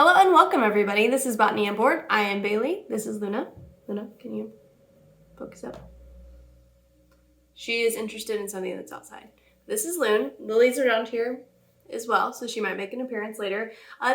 Hello and welcome everybody. This is Botany on Board. I am Bailey. This is Luna. Luna, can you focus up? She is interested in something that's outside. This is Loon. Lily's around here as well, so she might make an appearance later.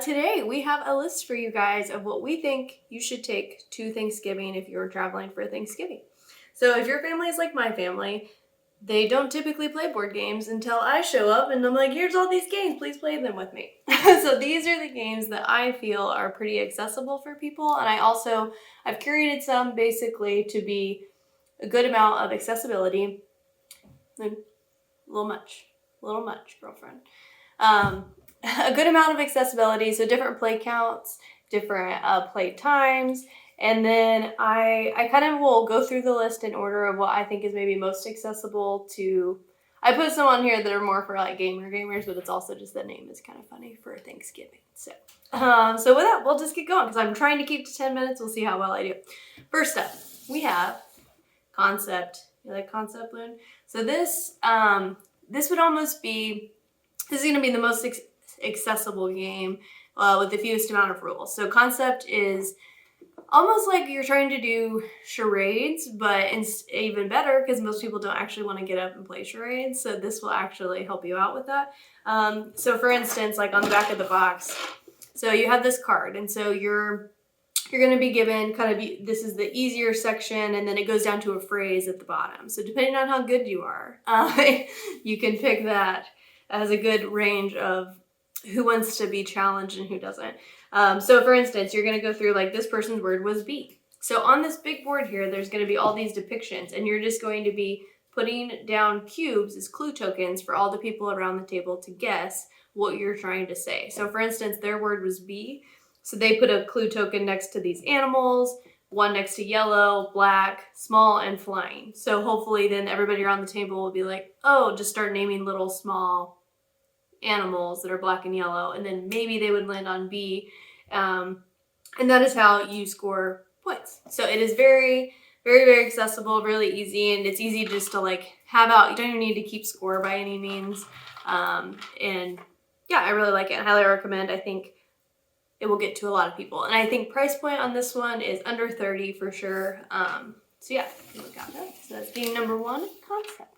Today we have a list for you guys of what we think you should take to Thanksgiving if you're traveling for Thanksgiving. So if your family is like my family, they don't typically play board games until I show up and I'm like, here's all these games, please play them with me. So these are the games that I feel are pretty accessible for people. And I've curated some basically to be a good amount of accessibility. A little much, girlfriend. A good amount of accessibility, so different play counts, different play times. And then I kind of will go through the list in order of what I think is maybe most accessible to. I put some on here that are more for like gamers, but it's also just the name is kind of funny for Thanksgiving. So with that, we'll just get going because I'm trying to keep to 10 minutes. We'll see how well I do. First up, we have Concept. You like Concept, Loon? So this would almost be. This is going to be the most accessible game with the fewest amount of rules. So Concept is almost like you're trying to do charades, but it's even better because most people don't actually want to get up and play charades. So this will actually help you out with that. So for instance, like on the back of the box, so you have this card, and so you're going to be given this is the easier section, and then it goes down to a phrase at the bottom. So depending on how good you are, you can pick that as a good range of who wants to be challenged and who doesn't. So for instance, you're going to go through like this person's word was bee. So on this big board here, there's going to be all these depictions, and you're just going to be putting down cubes as clue tokens for all the people around the table to guess what you're trying to say. So for instance, their word was bee. So they put a clue token next to these animals, one next to yellow, black, small, and flying. So hopefully then everybody around the table will be like, oh, just start naming little small animals that are black and yellow, and then maybe they would land on B, and that is how you score points. So it is very, very, very accessible, really easy, and it's easy just to like have out. You don't even need to keep score by any means, and yeah, I really like it. I highly recommend. I think it will get to a lot of people, and I think price point on this one is under 30 for sure. So yeah, we got that. So that's game number 1, Concept.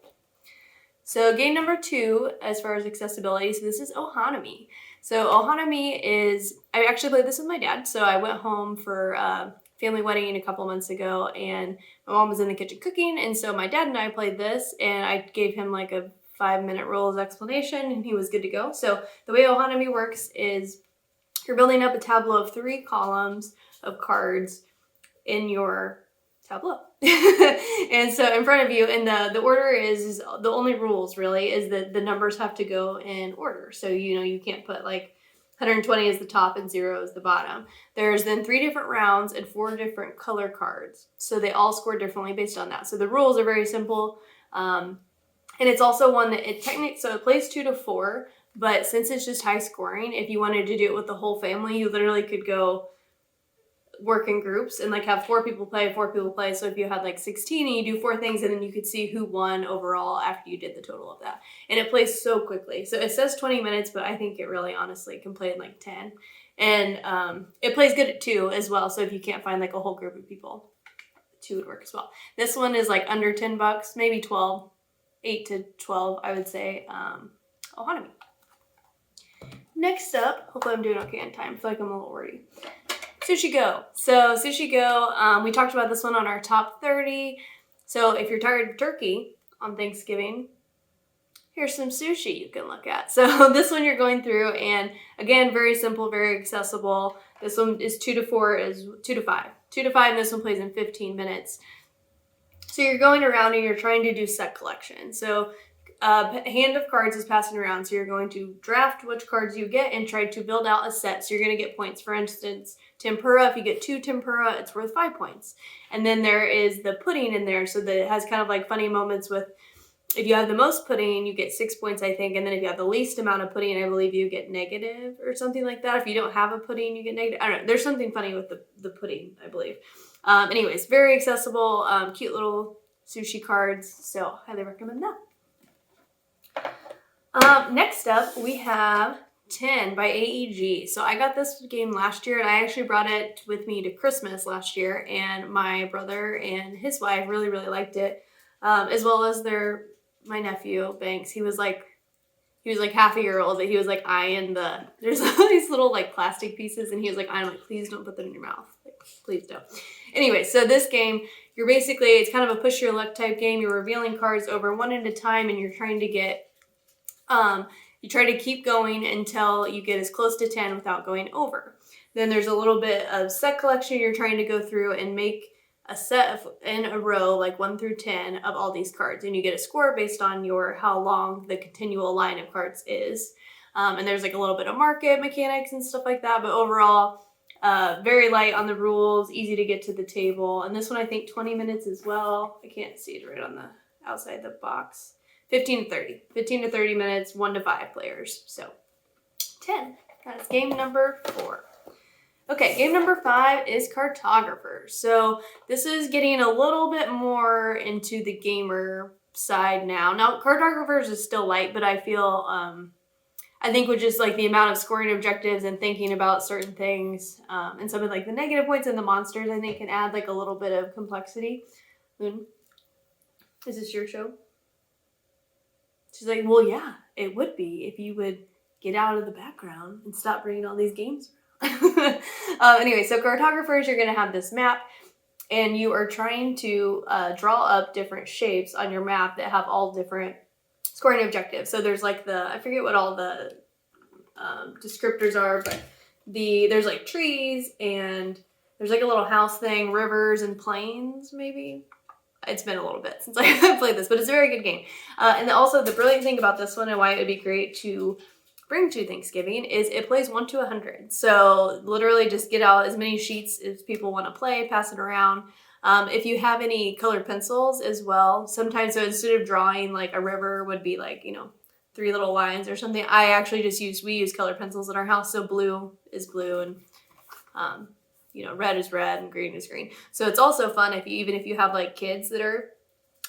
So game number 2, as far as accessibility, so this is Ohanami. So Ohanami is, I actually played this with my dad. So I went home for a family wedding a couple months ago, and my mom was in the kitchen cooking, and so my dad and I played this, and I gave him like a 5-minute rules explanation, and he was good to go. So the way Ohanami works is you're building up a tableau of 3 columns of cards in your tableau. And so in front of you, and the order is the only rules really is that the numbers have to go in order. So you can't put like 120 is the top and 0 is the bottom. There's then 3 different rounds and 4 different color cards. So they all score differently based on that. So the rules are very simple. And it's also one that so it plays 2 to 4, but since it's just high scoring, if you wanted to do it with the whole family, you literally could go work in groups and like have 4 people play. So if you had like 16 and you do 4 things, and then you could see who won overall after you did the total of that. And it plays so quickly. So it says 20 minutes, but I think it really honestly can play in like 10. And it plays good at 2 as well. So if you can't find like a whole group of people, 2 would work as well. This one is like under $10, maybe 12, 8 to 12, I would say. Ohanami. Next up, hopefully I'm doing okay on time. I feel like I'm a little worried. Sushi Go. So Sushi Go, we talked about this one on our top 30. So if you're tired of turkey on Thanksgiving, here's some sushi you can look at. So this one you're going through, and again, very simple, very accessible. This one is 2 to 4, is 2 to 5. 2 to 5, and this one plays in 15 minutes. So you're going around and you're trying to do set collection. So a hand of cards is passing around. So you're going to draft which cards you get and try to build out a set. So you're going to get points. For instance, tempura, if you get 2 tempura, it's worth 5 points. And then there is the pudding in there. So that it has kind of like funny moments with, if you have the most pudding, you get 6 points, I think. And then if you have the least amount of pudding, I believe you get negative or something like that. If you don't have a pudding, you get negative. I don't know. There's something funny with the pudding, I believe. Anyways, very accessible, cute little sushi cards. So highly recommend that. Next up, we have 10 by AEG. So I got this game last year, and I actually brought it with me to Christmas last year, and my brother and his wife really, really liked it, as well as my nephew, Banks. He was like half a year old, but he was like eyeing there's all these little like plastic pieces, and he was like, I'm like, please don't put them in your mouth. Like, please don't. Anyway, so this game, it's kind of a push your luck type game. You're revealing cards over one at a time, and you're trying to get, you try to keep going until you get as close to 10 without going over. Then there's a little bit of set collection. You're trying to go through and make a set in a row, like 1 through 10 of all these cards, and you get a score based on how long the continual line of cards is. And there's like a little bit of market mechanics and stuff like that, but overall, very light on the rules, easy to get to the table. And this one, I think 20 minutes as well. I can't see it right on the outside the box. 15 to 30 minutes, 1 to 5 players. So 10. That's game number 4. Okay, game number 5 is Cartographers. So this is getting a little bit more into the gamer side now. Now, Cartographers is still light, but I feel, I think with just like the amount of scoring objectives and thinking about certain things, and some of like the negative points and the monsters, I think can add like a little bit of complexity. Loon, is this your show? She's like, well, yeah, it would be if you would get out of the background and stop bringing all these games around. Anyway, so Cartographers, you're going to have this map, and you are trying to draw up different shapes on your map that have all different scoring objectives. So there's like I forget what all the descriptors are, but there's like trees, and there's like a little house thing, rivers and plains, maybe. It's been a little bit since I played this, but it's a very good game. And also the brilliant thing about this one, and why it would be great to bring to Thanksgiving, is it plays 1 to 100. So literally just get out as many sheets as people want to play, pass it around. If you have any colored pencils as well, sometimes, so instead of drawing like a river would be like, 3 little lines or something, I actually we use colored pencils in our house. So blue is blue, and red is red, and green is green. So it's also fun if you have like kids that are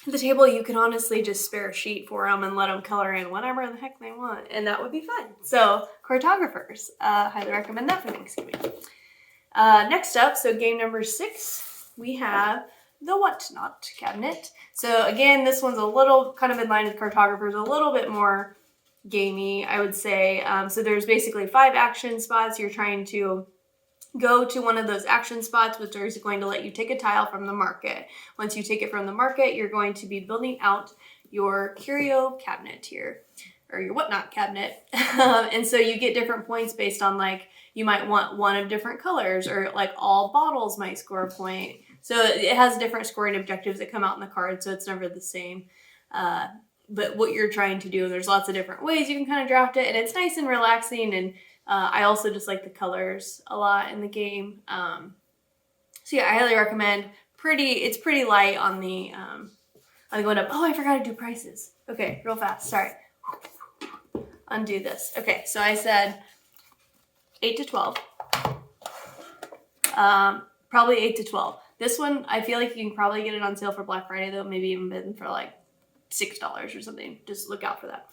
at the table, you can honestly just spare a sheet for them and let them color in whatever the heck they want, and that would be fun. So Cartographers, highly recommend that for Thanksgiving. Next up, so game number 6, we have the Whatnot cabinet. So again, this one's a little kind of in line with Cartographers, a little bit more gamey, I would say. So there's basically 5 action spots. You're trying to go to one of those action spots, which is going to let you take a tile from the market. Once you take it from the market, you're going to be building out your curio cabinet here, or your Whatnot cabinet. And so you get different points based on like, you might want one of different colors, or like all bottles might score a point. So it has different scoring objectives that come out in the card, so it's never the same. But what you're trying to do, there's lots of different ways you can kind of draft it, and it's nice and relaxing, and I also just like the colors a lot in the game. So yeah, I highly recommend. It's pretty light on the going up. Oh, I forgot to do prices. Okay, real fast. Sorry. Undo this. Okay, so I said 8 to 12. Probably 8 to 12. This one, I feel like you can probably get it on sale for Black Friday, though. Maybe even been for like $6 or something. Just look out for that.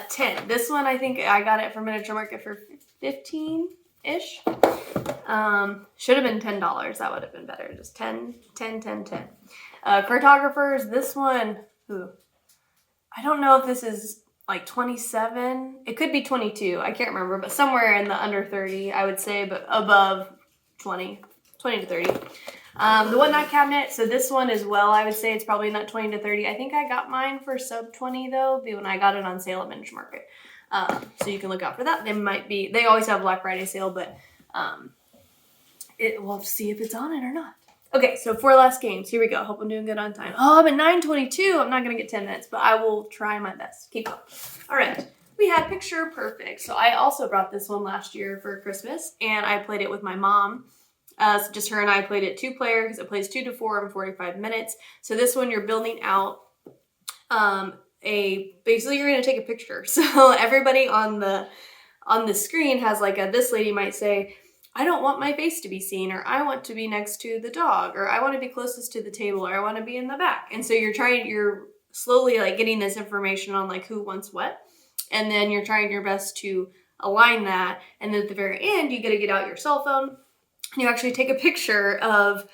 10. This one, I think I got it from Miniature Market for 15-ish. Should have been $10. That would have been better. Just 10. Cartographers, this one, I don't know if this is like 27. It could be 22. I can't remember, but somewhere in the under 30, I would say, but above 20 to 30. The Whatnot cabinet, so this one as well, I would say it's probably not 20 to 30. I think I got mine for sub 20 though, when I got it on sale at Miniature Market. So you can look out for that. They always have Black Friday sale, but we'll see if it's on it or not. Okay, so 4 last games. Here we go. Hope I'm doing good on time. Oh, I'm at 9:22. I'm not going to get 10 minutes, but I will try my best. Keep going. All right. We had Picture Perfect. So I also brought this one last year for Christmas, and I played it with my mom. So just her and I played it 2-player because it plays 2 to 4 in 45 minutes. So this one, you're building out basically you're going to take a picture. So everybody on the screen has like this lady might say, I don't want my face to be seen, or I want to be next to the dog, or I want to be closest to the table, or I want to be in the back. And so you're slowly like getting this information on like who wants what. and then you're trying your best to align that, and then at the very end, you get to get out your cell phone, and you actually take a picture of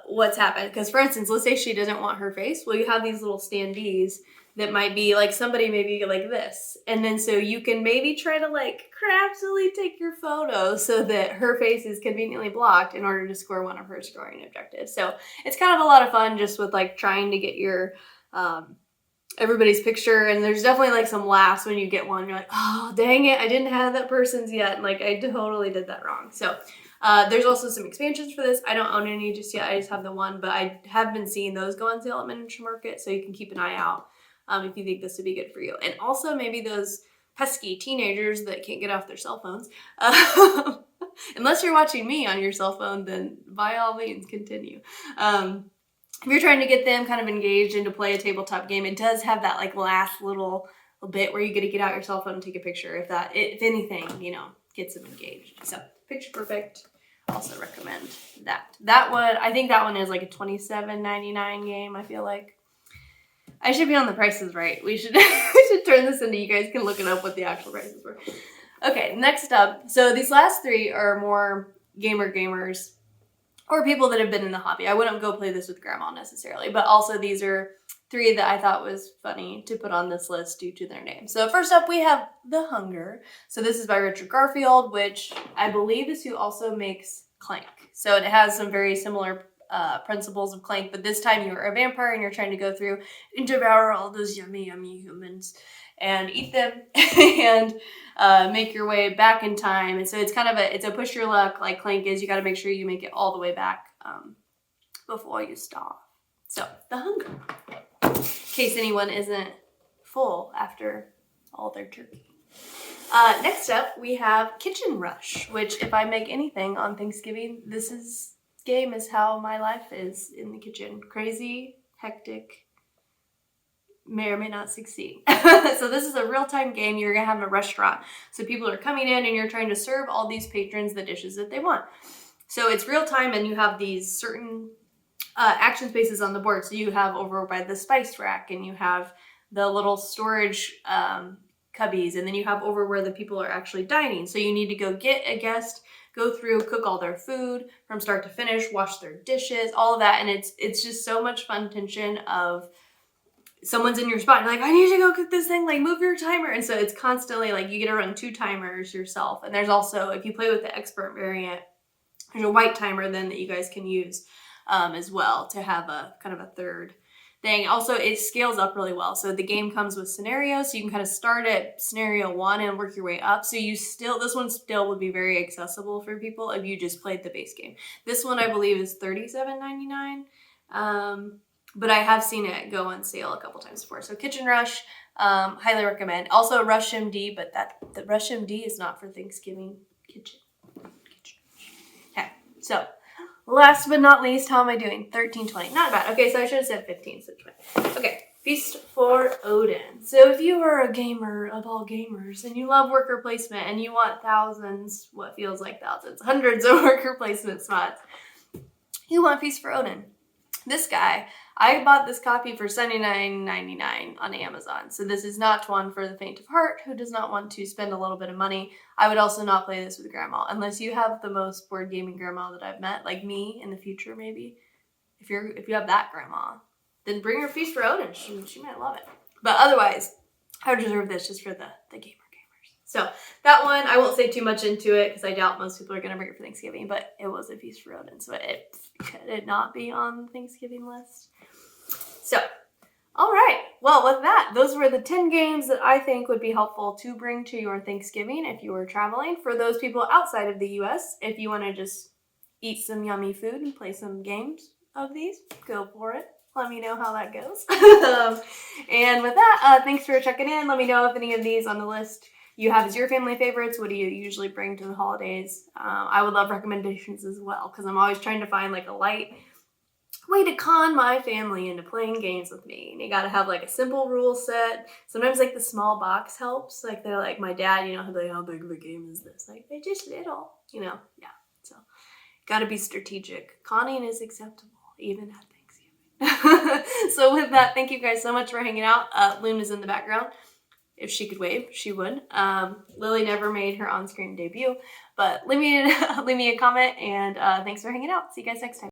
what's happened. Because for instance, let's say she doesn't want her face. Well, you have these little standees that might be like somebody maybe like this. And then so you can maybe try to like craftily take your photo so that her face is conveniently blocked in order to score one of her scoring objectives. So it's kind of a lot of fun just with like trying to get your everybody's picture. And there's definitely like some laughs when you get one. You're like, oh, dang it, I didn't have that person's yet. Like I totally did that wrong. So there's also some expansions for this. I don't own any just yet. I just have the one, but I have been seeing those go on sale at Miniature Market, so you can keep an eye out if you think this would be good for you. And also maybe those pesky teenagers that can't get off their cell phones. Unless you're watching me on your cell phone, then by all means, continue. If you're trying to get them kind of engaged and to play a tabletop game, it does have that like last little bit where you get to get out your cell phone and take a picture. If anything, you know, gets them engaged. So Picture Perfect, also recommend that. That one, I think that one is like a $27.99 game, I feel like. I should be on the prices right. We should turn this into, you guys can look it up what the actual prices were. Okay, next up. So these last three are more gamers or people that have been in the hobby. I wouldn't go play this with grandma necessarily, but also these are three that I thought was funny to put on this list due to their name. So first up, we have The Hunger. So this is by Richard Garfield, which I believe is who also makes Clank. So it has some very similar principles of Clank, but this time you are a vampire and you're trying to go through and devour all those yummy humans and eat them and make your way back in time. And so it's kind of it's a push your luck like Clank is. You got to make sure you make it all the way back before you stop. So The Hunger, in case anyone isn't full after all their turkey. Next up, we have Kitchen Rush, which if I make anything on Thanksgiving, this game is how my life is in the kitchen. Crazy, hectic, may or may not succeed. So this is a real-time game. You're going to have a restaurant. So people are coming in and you're trying to serve all these patrons the dishes that they want. So it's real-time and you have these certain action spaces on the board. So you have over by the spice rack and you have the little storage cubbies, and then you have over where the people are actually dining. So you need to go get a guest, go through, cook all their food from start to finish, wash their dishes, all of that. And it's just so much fun tension of someone's in your spot. You're like, I need to go cook this thing, like move your timer. And so it's constantly like you get to run 2 timers yourself. And there's also, if you play with the expert variant, there's a white timer then that you guys can use as well to have a kind of a third thing. Also, it scales up really well. So the game comes with scenarios, so you can kind of start at scenario 1 and work your way up. So this one still would be very accessible for people if you just played the base game. This one, I believe, is $37.99. But I have seen it go on sale a couple times before. So Kitchen Rush, highly recommend. Also Rush MD, but the Rush MD is not for Thanksgiving kitchen. Okay, so last but not least, how am I doing? 13.20. Not bad. Okay, so I should have said 15, so 20. Okay, Feast for Odin. So if you are a gamer of all gamers and you love worker placement and you want thousands, what feels like thousands, hundreds of worker placement spots, you want Feast for Odin. This guy, I bought this copy for $79.99 on Amazon. So this is not one for the faint of heart who does not want to spend a little bit of money. I would also not play this with grandma unless you have the most board gaming grandma that I've met, like me in the future maybe. If you have that grandma, then bring her Feast for Odin. She might love it. But otherwise, I would reserve this just for the gamer. So that one, I won't say too much into it because I doubt most people are going to bring it for Thanksgiving, but it was a Feast for Odin, so could it not be on the Thanksgiving list? So, all right. Well, with that, those were the 10 games that I think would be helpful to bring to your Thanksgiving if you were traveling. For those people outside of the U.S., if you want to just eat some yummy food and play some games of these, go for it. Let me know how that goes. And with that, thanks for checking in. Let me know if any of these on the list you have as your family favorites. What do you usually bring to the holidays? I would love recommendations as well because I'm always trying to find like a light way to con my family into playing games with me. And you got to have like a simple rule set. Sometimes like the small box helps. Like they're like my dad, he'll be like, how big of a game is this? Like they're just little, yeah. So got to be strategic. Conning is acceptable even at Thanksgiving. So with that, thank you guys so much for hanging out. Loon is in the background. if she could wave, she would. Lily never made her on-screen debut, but leave me a comment, and thanks for hanging out. See you guys next time.